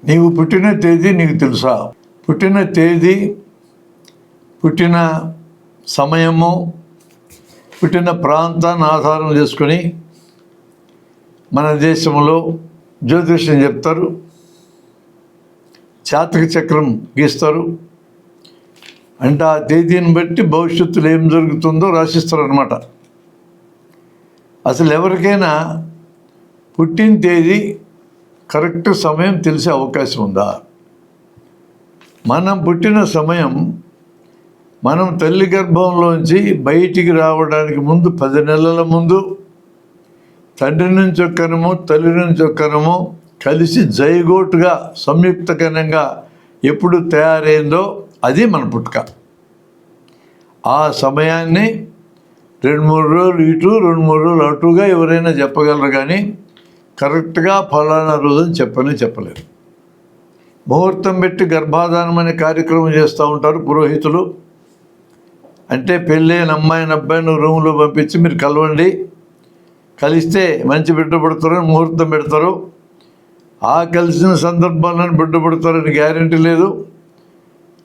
నీవు పుట్టిన తేదీ నీకు తెలుసా? పుట్టిన తేదీ, పుట్టిన సమయము, పుట్టిన ప్రాంతాన్ని ఆధారం చేసుకొని మన దేశంలో జ్యోతిష్యం చెప్తారు, జాతక చక్రం గీస్తారు. అంటే ఆ తేదీని బట్టి భవిష్యత్తులో ఏం జరుగుతుందో రాసిస్తారు అన్నమాట. అసలు ఎవరికైనా పుట్టిన తేదీ కరెక్ట్ సమయం తెలిసే అవకాశం ఉందా? మనం పుట్టిన సమయం మనం తల్లి గర్భంలోంచి బయటికి రావడానికి ముందు 10 నెలల ముందు తండ్రి నుంచి ఒక కణము, తల్లి నుంచి ఒక కణము కలిసి జైగోటుగా సంయుక్త కణంగా ఎప్పుడు తయారైందో అది మన పుట్టుక. ఆ సమయాన్ని 2-3 రోజులు ఇటు 2-3 రోజులు అటుగా ఎవరైనా చెప్పగలరు, కానీ కరెక్ట్గా ఫలానా రోజుని చెప్పలేరు. ముహూర్తం పెట్టి గర్భాధానం అనే కార్యక్రమం చేస్తూ ఉంటారు పురోహితులు. అంటే పెళ్ళైన అమ్మాయిని అబ్బాయిని రూమ్లో పంపించి మీరు కలవండి, కలిస్తే మంచి బిడ్డ పుడతారని ముహూర్తం పెడతారు. ఆ కలిసిన సందర్భాలను బిడ్డ పుడతారని గ్యారెంటీ లేదు.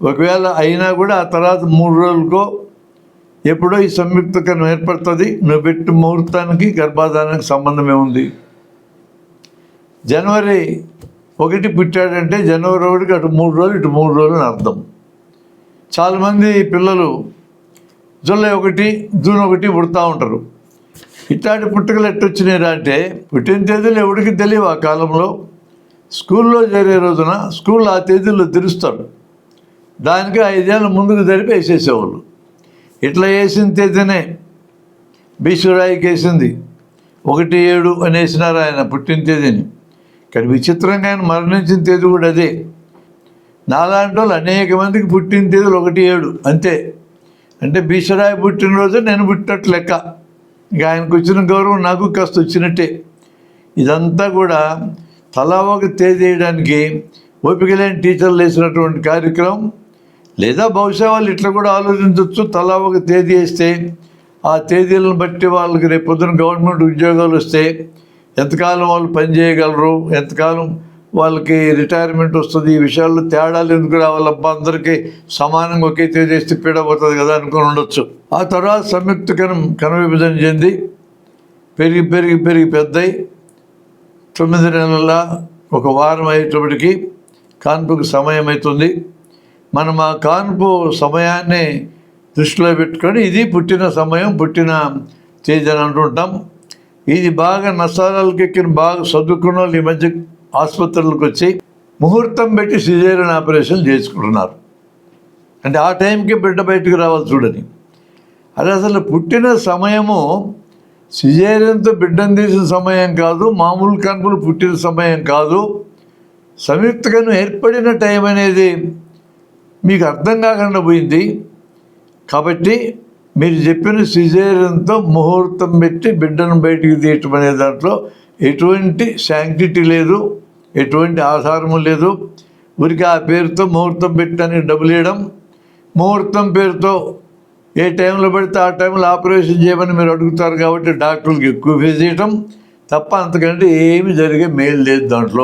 ఒకవేళ అయినా కూడా ఆ తర్వాత 3 రోజులకో ఎప్పుడో ఈ సంయుక్త కణం ఏర్పడుతుంది. నువ్వు పెట్టిన ముహూర్తానికి గర్భాధానానికి సంబంధమే ఉంది. జనవరి 1 పుట్టాడంటే జనవరి 1కి అటు 3 రోజులు ఇటు 3 రోజులు అని అర్థం. చాలామంది పిల్లలు జూలై 1, జూన్ 1 పుడతా ఉంటారు. ఇట్లాంటి పుట్టుకలు ఎట్టొచ్చినాయిరా అంటే పుట్టిన తేదీలు ఎవరికి తెలియవు. ఆ కాలంలో స్కూల్లో చేరే రోజున స్కూల్లో ఆ తేదీల్లో తెరుస్తారు. దానికి 5 ఏళ్ళ ముందుకు జరిపి వేసేసేవాళ్ళు. ఇట్లా వేసిన తేదీనే భీష్మరాయికి వేసింది 1-7 అని వేసినారు ఆయన పుట్టిన తేదీని. కానీ విచిత్రంగా ఆయన మరణించిన తేదీ కూడా అదే. నాలాంటి వాళ్ళు అనేక మందికి పుట్టిన తేదీలు 1-7 అంతే. అంటే భీష్మరాయి పుట్టినరోజు నేను పుట్టినట్టు లెక్క. ఇక ఆయనకు వచ్చిన గౌరవం నాకు కాస్త వచ్చినట్టే. ఇదంతా కూడా తలా ఒక తేదీ వేయడానికి ఓపిక లేని టీచర్లు వేసినటువంటి కార్యక్రమం. లేదా బహుశా వాళ్ళు ఇట్లా కూడా ఆలోచించవచ్చు, తలా ఒక తేదీ వేస్తే ఆ తేదీలను బట్టి వాళ్ళకి రేపు పొద్దున గవర్నమెంట్ ఉద్యోగాలు వస్తే ఎంతకాలం వాళ్ళు పనిచేయగలరు, ఎంతకాలం వాళ్ళకి రిటైర్మెంట్ వస్తుంది, ఈ విషయాల్లో తేడాలు ఎందుకు రావాలబ్బా, అందరికీ సమానంగా ఒకే తేదీ వేస్తే పీడపోతుంది కదా అనుకుని ఉండొచ్చు. ఆ తర్వాత సంయుక్త కణ విభజన చెంది పెరిగి పెరిగి పెరిగి పెద్దయి 9 నెలల 1 వారం అయ్యేటప్పటికి కాన్పుకు సమయం అవుతుంది. మనం ఆ కాన్పు సమయాన్ని దృష్టిలో పెట్టుకొని ఇది పుట్టిన సమయం, పుట్టిన తేదీ అని అంటుంటాం. ఇది బాగా నష్టాలకు ఎక్కిన బాగా చదువుకున్న వాళ్ళు ఈ మధ్య ఆసుపత్రులకు వచ్చి ముహూర్తం పెట్టి సిజేరియన్ ఆపరేషన్ చేసుకుంటున్నారు. అంటే ఆ టైంకి బిడ్డ బయటకు రావాలి చూడని. అది అసలు పుట్టిన సమయము సిజేరియన్తో బిడ్డను తీసిన సమయం కాదు, మామూలు కాన్పులు పుట్టిన సమయం కాదు. సంయుక్తకణం ఏర్పడిన టైం అనేది మీకు అర్థం కాకుండా పోయింది. కాబట్టి మీరు చెప్పిన సిజేరియన్తో ముహూర్తం పెట్టి బిడ్డను బయటికి తీయటం అనే దాంట్లో ఎటువంటి శాంక్టిటీ లేదు, ఎటువంటి ఆధారము లేదు. ఊరికి ఆ పేరుతో ముహూర్తం పెట్టడానికి డబ్బులు ఇవ్వడం, ముహూర్తం పేరుతో ఏ టైంలో పడితే ఆ టైంలో ఆపరేషన్ చేయమని మీరు అడుగుతారు కాబట్టి డాక్టర్లకు ఎక్కువ ఫీజు ఇవ్వటం తప్ప అంతకంటే ఏమీ జరిగే మేలు లేదు దాంట్లో.